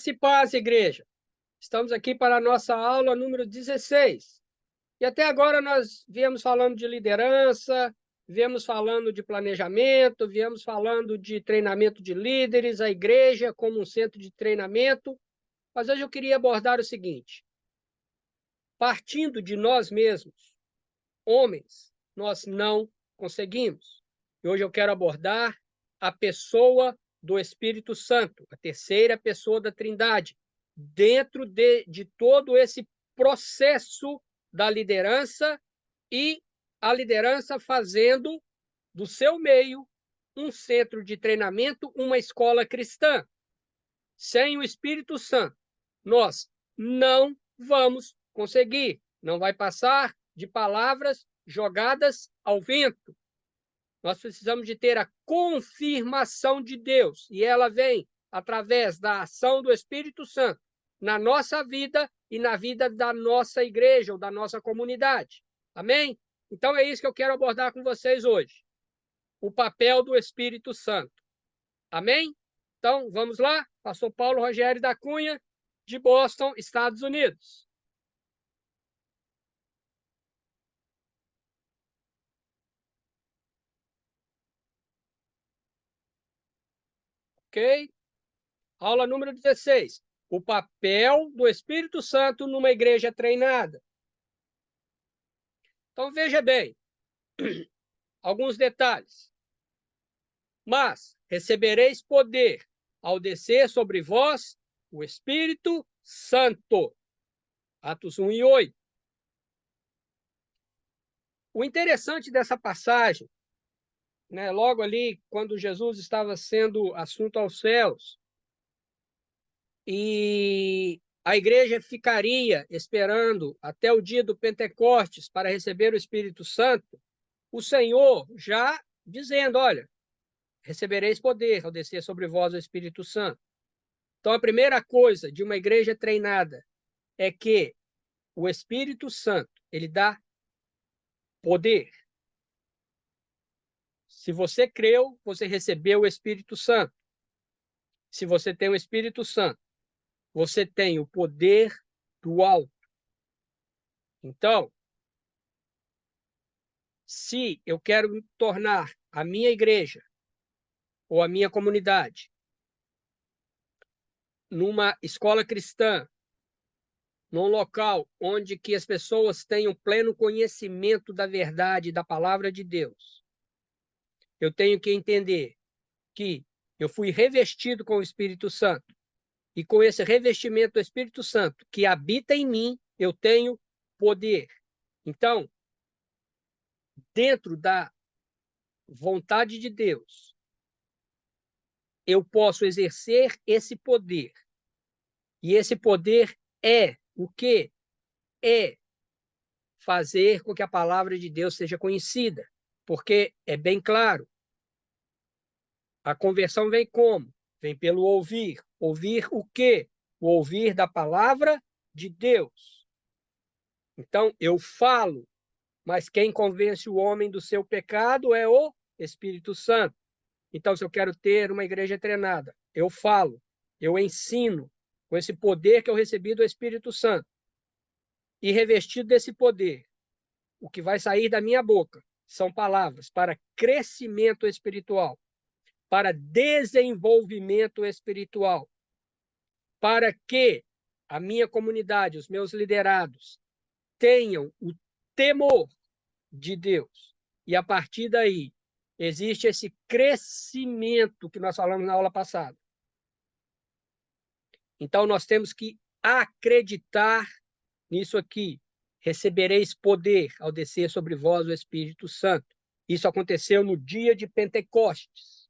Graça e paz, igreja. Estamos aqui para a nossa aula número 16. E até agora nós viemos falando de liderança, viemos falando de planejamento, viemos falando de treinamento de líderes, a igreja como um centro de treinamento. Mas hoje eu queria abordar o seguinte: partindo de nós mesmos, homens, nós não conseguimos. E hoje eu quero abordar a pessoa do Espírito Santo, a terceira pessoa da Trindade, dentro de todo esse processo da liderança e a liderança fazendo do seu meio um centro de treinamento, uma escola cristã. Sem o Espírito Santo, nós não vamos conseguir. Não vai passar de palavras jogadas ao vento. Nós precisamos de ter a confirmação de Deus, e ela vem através da ação do Espírito Santo na nossa vida e na vida da nossa igreja ou da nossa comunidade. Amém? Então é isso que eu quero abordar com vocês hoje. O papel do Espírito Santo. Amém? Então, vamos lá? Pastor Paulo Rogério da Cunha, de Boston, Estados Unidos. Ok? Aula número 16. O papel do Espírito Santo numa igreja treinada. Então, veja bem, alguns detalhes. Mas recebereis poder ao descer sobre vós o Espírito Santo. Atos 1 e 8. O interessante dessa passagem, né, logo ali, quando Jesus estava sendo assunto aos céus, e a igreja ficaria esperando até o dia do Pentecostes para receber o Espírito Santo, o Senhor já dizendo, olha, recebereis poder ao descer sobre vós o Espírito Santo. Então, a primeira coisa de uma igreja treinada é que o Espírito Santo, ele dá poder. Se você creu, você recebeu o Espírito Santo. Se você tem o Espírito Santo, você tem o poder do alto. Então, se eu quero tornar a minha igreja ou a minha comunidade numa escola cristã, num local onde que as pessoas tenham pleno conhecimento da verdade da palavra de Deus, eu tenho que entender que eu fui revestido com o Espírito Santo, e com esse revestimento do Espírito Santo que habita em mim, eu tenho poder. Então, dentro da vontade de Deus, eu posso exercer esse poder. E esse poder é o quê? É fazer com que a palavra de Deus seja conhecida. Porque é bem claro, a conversão vem como? Vem pelo ouvir. Ouvir o quê? O ouvir da palavra de Deus. Então, eu falo, mas quem convence o homem do seu pecado é o Espírito Santo. Então, se eu quero ter uma igreja treinada, eu falo, eu ensino com esse poder que eu recebi do Espírito Santo. E revestido desse poder, o que vai sair da minha boca são palavras para crescimento espiritual, para desenvolvimento espiritual, para que a minha comunidade, os meus liderados, tenham o temor de Deus. E a partir daí, existe esse crescimento que nós falamos na aula passada. Então, nós temos que acreditar nisso aqui. Recebereis poder ao descer sobre vós o Espírito Santo. Isso aconteceu no dia de Pentecostes.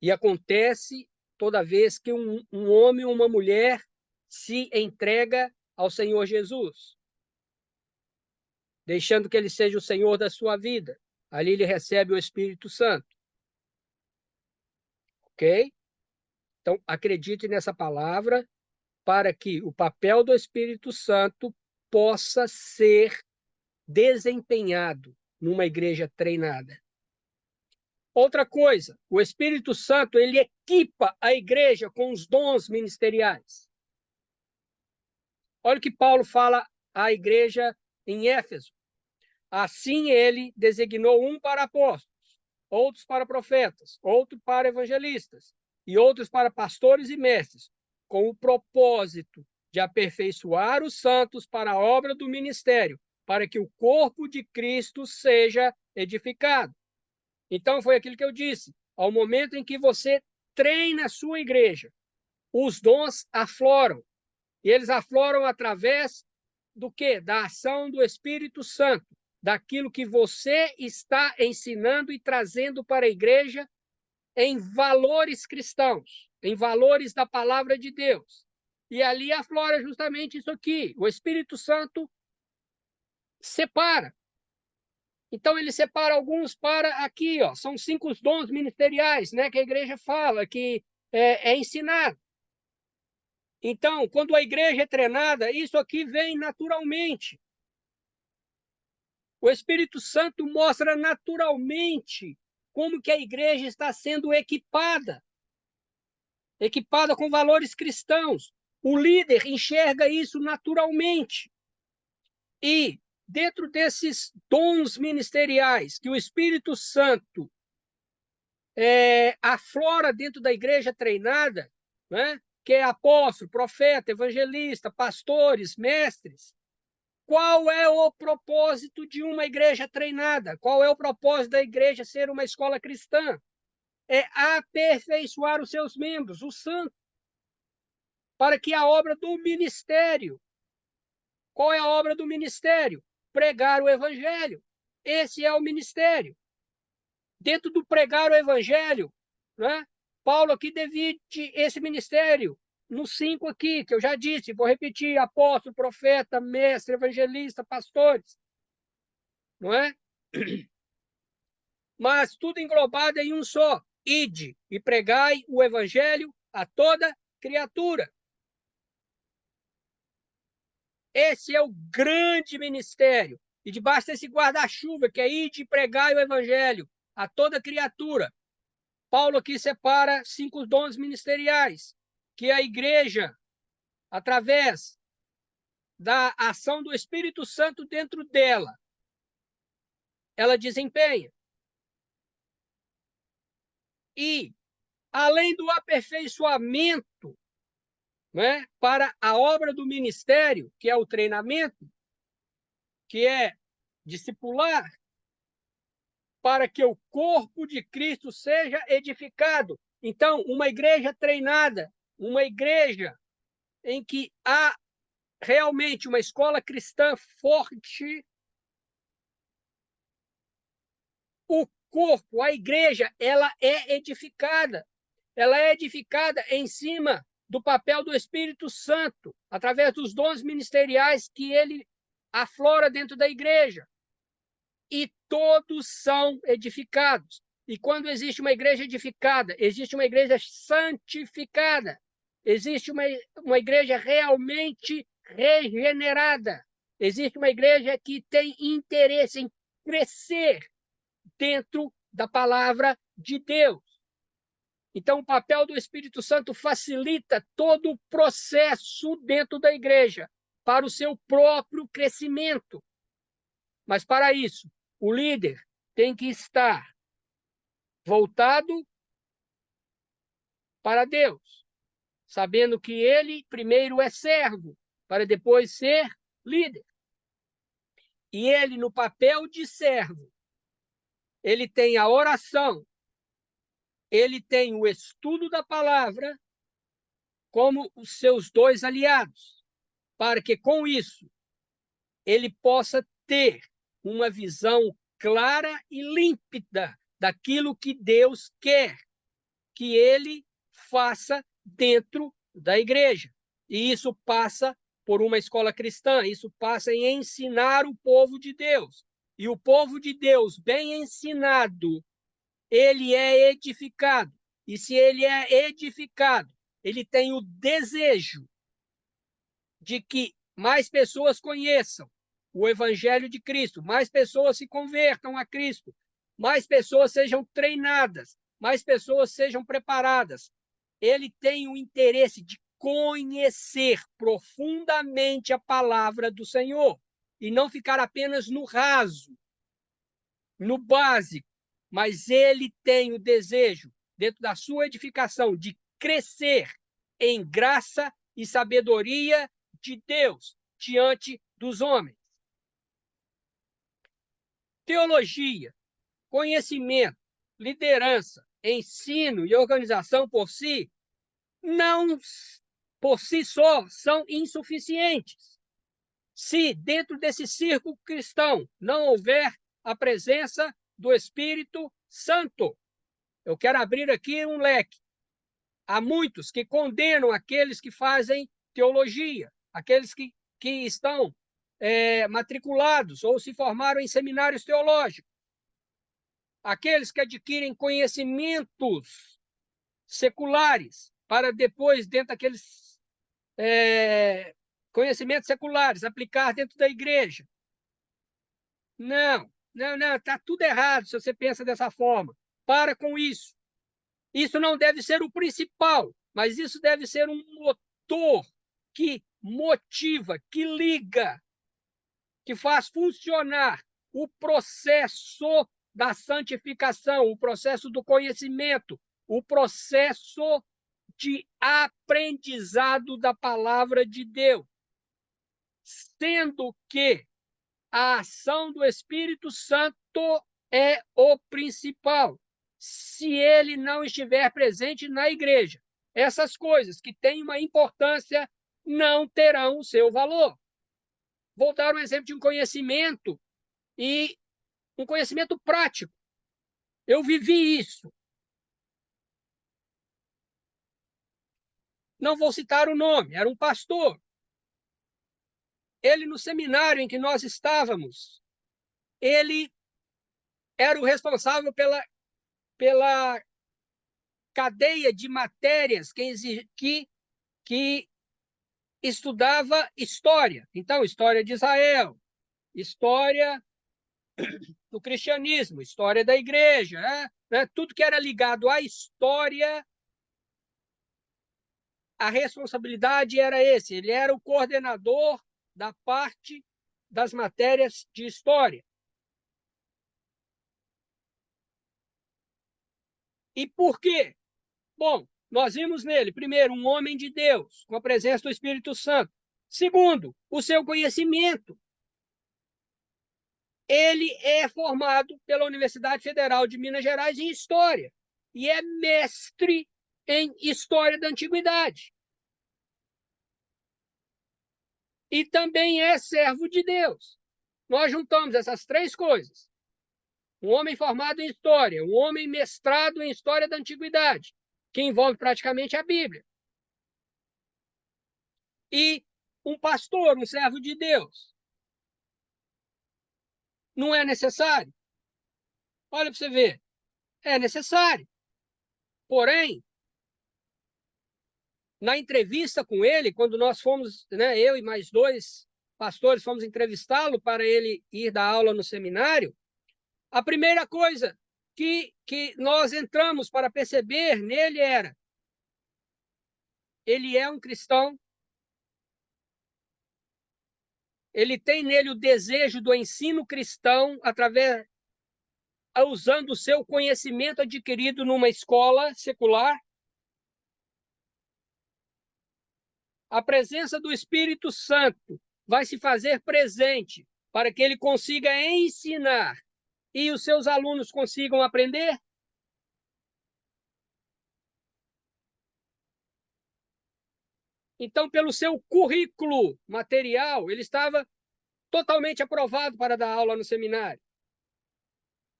E acontece toda vez que um homem ou uma mulher se entrega ao Senhor Jesus, deixando que ele seja o Senhor da sua vida. Ali ele recebe o Espírito Santo. Ok? Então, acredite nessa palavra para que o papel do Espírito Santo possa ser desempenhado numa igreja treinada. Outra coisa, o Espírito Santo, ele equipa a igreja com os dons ministeriais. Olha o que Paulo fala à igreja em Éfeso. Assim ele designou um para apóstolos, outros para profetas, outros para evangelistas e outros para pastores e mestres, com o propósito de aperfeiçoar os santos para a obra do ministério, para que o corpo de Cristo seja edificado. Então, foi aquilo que eu disse. Ao momento em que você treina a sua igreja, os dons afloram. E eles afloram através do quê? Da ação do Espírito Santo, daquilo que você está ensinando e trazendo para a igreja em valores cristãos, em valores da palavra de Deus. E ali aflora justamente isso aqui. O Espírito Santo separa. Então, ele separa alguns para aqui, ó, são 5 dons ministeriais, né, que a igreja fala, que é ensinado. Então, quando a igreja é treinada, isso aqui vem naturalmente. O Espírito Santo mostra naturalmente como que a igreja está sendo equipada com valores cristãos. O líder enxerga isso naturalmente. E dentro desses dons ministeriais que o Espírito Santo aflora dentro da igreja treinada, né? Que é apóstolo, profeta, evangelista, pastores, mestres. Qual é o propósito de uma igreja treinada? Qual é o propósito da igreja ser uma escola cristã? É aperfeiçoar os seus membros, os santos, para que a obra do ministério. Qual é a obra do ministério? Pregar o evangelho. Esse é o ministério. Dentro do pregar o evangelho, né? Paulo aqui divide esse ministério nos 5 aqui, que eu já disse, vou repetir: apóstolo, profeta, mestre, evangelista, pastores. Não é? Mas tudo englobado em um só: ide e pregai o evangelho a toda criatura. Esse é o grande ministério. E debaixo desse guarda-chuva, que é ide e pregai o evangelho a toda criatura, Paulo aqui separa 5 dons ministeriais, que a igreja, através da ação do Espírito Santo dentro dela, ela desempenha. E, além do aperfeiçoamento, né, para a obra do ministério, que é o treinamento, que é discipular, para que o corpo de Cristo seja edificado. Então, uma igreja treinada, uma igreja em que há realmente uma escola cristã forte, o corpo, a igreja, ela é edificada. Ela é edificada em cima do papel do Espírito Santo, através dos dons ministeriais que ele aflora dentro da igreja. E todos são edificados. E quando existe uma igreja edificada, existe uma igreja santificada, existe uma igreja realmente regenerada, existe uma igreja que tem interesse em crescer dentro da palavra de Deus. Então, o papel do Espírito Santo facilita todo o processo dentro da igreja para o seu próprio crescimento. Mas, para isso, o líder tem que estar voltado para Deus, sabendo que ele primeiro é servo, para depois ser líder. E ele, no papel de servo, ele tem a oração, ele tem o estudo da palavra como os seus 2 aliados, para que com isso ele possa ter uma visão clara e límpida daquilo que Deus quer que ele faça dentro da igreja. E isso passa por uma escola cristã, isso passa em ensinar o povo de Deus. E o povo de Deus, bem ensinado, ele é edificado. E se ele é edificado, ele tem o desejo de que mais pessoas conheçam o Evangelho de Cristo, mais pessoas se convertam a Cristo, mais pessoas sejam treinadas, mais pessoas sejam preparadas. Ele tem o interesse de conhecer profundamente a palavra do Senhor e não ficar apenas no raso, no básico, mas ele tem o desejo, dentro da sua edificação, de crescer em graça e sabedoria de Deus diante dos homens. Teologia, conhecimento, liderança, ensino e organização por si, não por si só são insuficientes. Se dentro desse círculo cristão não houver a presença do Espírito Santo. Eu quero abrir aqui um leque. Há muitos que condenam aqueles que fazem teologia, aqueles que estão matriculados ou se formaram em seminários teológicos, aqueles que adquirem conhecimentos seculares para depois, dentro daqueles conhecimentos seculares, aplicar dentro da igreja. Não, está tudo errado se você pensa dessa forma. Para com isso. Isso não deve ser o principal, mas isso deve ser um motor que motiva, que liga, que faz funcionar o processo da santificação, o processo do conhecimento, o processo de aprendizado da palavra de Deus. Sendo que a ação do Espírito Santo é o principal. Se ele não estiver presente na igreja, essas coisas que têm uma importância não terão o seu valor. Vou dar um exemplo de um conhecimento e um conhecimento prático. Eu vivi isso. Não vou citar o nome, era um pastor. Ele, no seminário em que nós estávamos, ele era o responsável pela cadeia de matérias que estudava história. Então, história de Israel, história do cristianismo, história da igreja, tudo que era ligado à história, a responsabilidade era esse. Ele era o coordenador da parte das matérias de história. E por quê? Bom, nós vimos nele, primeiro, um homem de Deus, com a presença do Espírito Santo. Segundo, o seu conhecimento. Ele é formado pela Universidade Federal de Minas Gerais em História e é mestre em História da Antiguidade. E também é servo de Deus. Nós juntamos essas três coisas. Um homem formado em História, um homem mestrado em História da Antiguidade, que envolve praticamente a Bíblia. E um pastor, um servo de Deus. Não é necessário? Olha para você ver. É necessário. Porém, na entrevista com ele, quando nós fomos, eu e mais 2 pastores fomos entrevistá-lo para ele ir dar aula no seminário, a primeira coisa que nós entramos para perceber nele era: ele é um cristão, ele tem nele o desejo do ensino cristão usando o seu conhecimento adquirido numa escola secular. A presença do Espírito Santo vai se fazer presente para que ele consiga ensinar e os seus alunos consigam aprender? Então, pelo seu currículo material, ele estava totalmente aprovado para dar aula no seminário.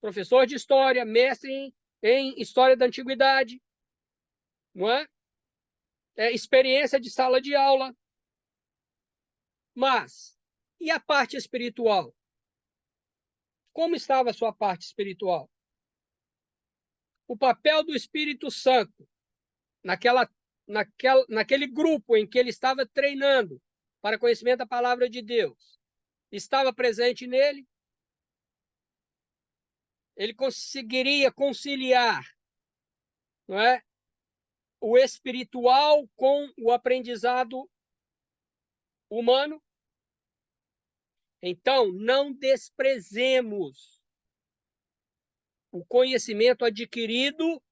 Professor de História, mestre em História da Antiguidade, não é? Experiência de sala de aula. Mas, e a parte espiritual? Como estava a sua parte espiritual? O papel do Espírito Santo naquele grupo em que ele estava treinando para conhecimento da palavra de Deus, estava presente nele? ele conseguiria conciliar, não é, o espiritual com o aprendizado humano? Então, não desprezemos o conhecimento adquirido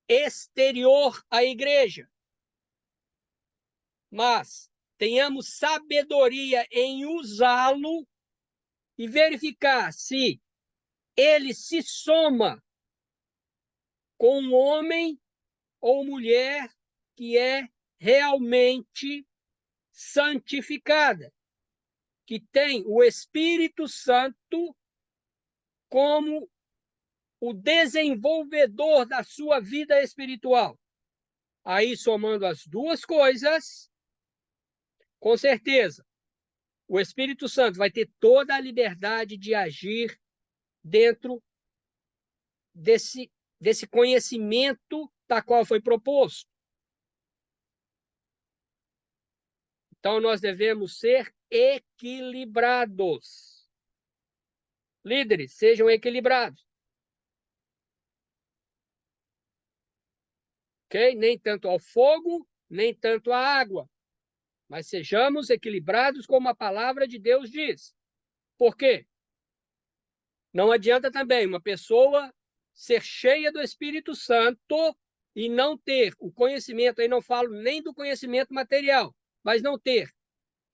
exterior à igreja, mas tenhamos sabedoria em usá-lo e verificar se ele se soma com um homem ou mulher que é realmente santificada, que tem o Espírito Santo como o desenvolvedor da sua vida espiritual. Aí, somando as duas coisas, com certeza, o Espírito Santo vai ter toda a liberdade de agir dentro desse conhecimento da qual foi proposto. Então, nós devemos ser equilibrados. Líderes, sejam equilibrados. Ok? Nem tanto ao fogo, nem tanto à água. Mas sejamos equilibrados como a palavra de Deus diz. Por quê? Não adianta também uma pessoa ser cheia do Espírito Santo e não ter o conhecimento, aí não falo nem do conhecimento material, mas não ter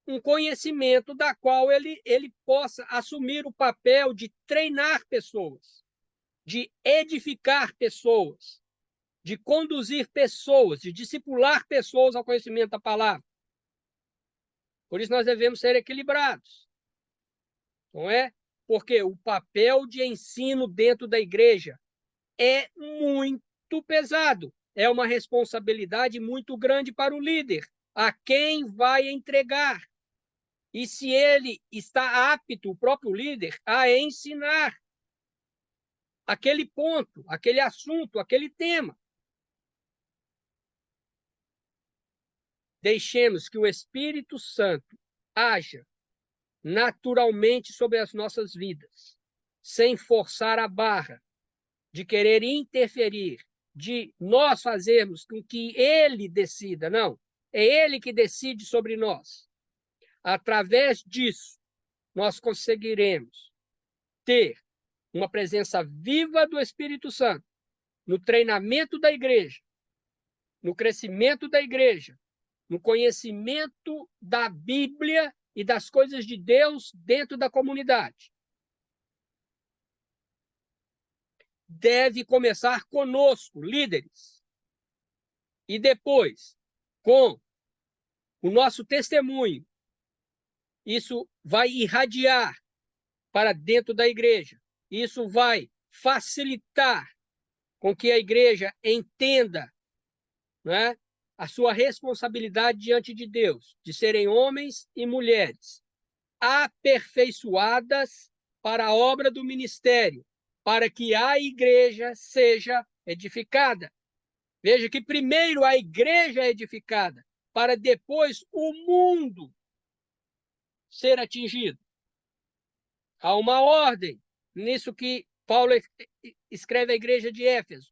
um conhecimento da qual ele possa assumir o papel de treinar pessoas, de edificar pessoas, de conduzir pessoas, de discipular pessoas ao conhecimento da palavra. Por isso nós devemos ser equilibrados, não é? Porque o papel de ensino dentro da igreja é muito pesado, é uma responsabilidade muito grande para o líder, a quem vai entregar. E se ele está apto, o próprio líder, a ensinar aquele ponto, aquele assunto, aquele tema. Deixemos que o Espírito Santo haja naturalmente sobre as nossas vidas, sem forçar a barra, de querer interferir, de nós fazermos com que ele decida. Não, é ele que decide sobre nós. Através disso, nós conseguiremos ter uma presença viva do Espírito Santo no treinamento da igreja, no crescimento da igreja, no conhecimento da Bíblia e das coisas de Deus dentro da comunidade. Deve começar conosco, líderes, e depois, com o nosso testemunho, isso vai irradiar para dentro da igreja. Isso vai facilitar com que a igreja entenda, né, a sua responsabilidade diante de Deus, de serem homens e mulheres aperfeiçoadas para a obra do ministério, para que a igreja seja edificada. Veja que primeiro a igreja é edificada, para depois o mundo ser atingido. Há uma ordem nisso que Paulo escreve à igreja de Éfeso,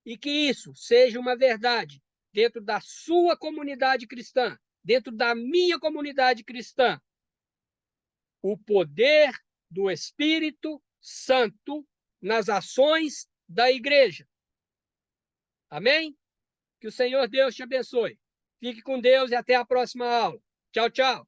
e que isso seja uma verdade dentro da sua comunidade cristã, dentro da minha comunidade cristã. O poder do Espírito Santo nas ações da igreja. Amém? Que o Senhor Deus te abençoe. Fique com Deus e até a próxima aula. Tchau, tchau.